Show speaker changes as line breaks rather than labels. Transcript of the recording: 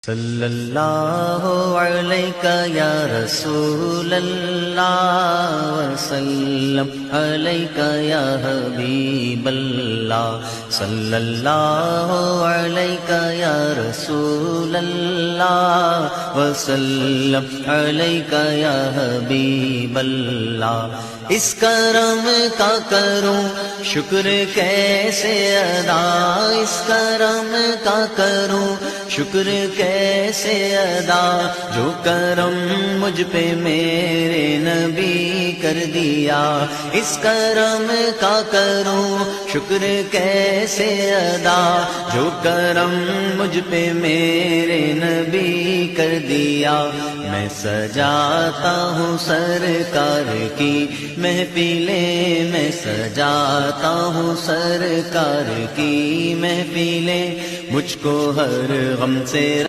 सल्लल्लाहु अलैका या रसूलल्लाह वसल्लम अलैका या हबीबल्लाह। सल्लल्लाहु अलैका या रसूलल्लाह वसल्लम अलैका या हबीबल्लाह। इस करम का करूं शुक्र कैसे अदा, इस करम का करूं शुक्र कैसे अदा, जो करम मुझ पे मेरे नबी कर दिया। इस करम का करूं शुक्र कैसे अदा, जो करम मुझ पे मेरे नबी कर दिया। मैं सजाता हूँ सरकार की महफिलें, मैं सजाता हूँ सरकार की महफिलें, मुझको हर गम से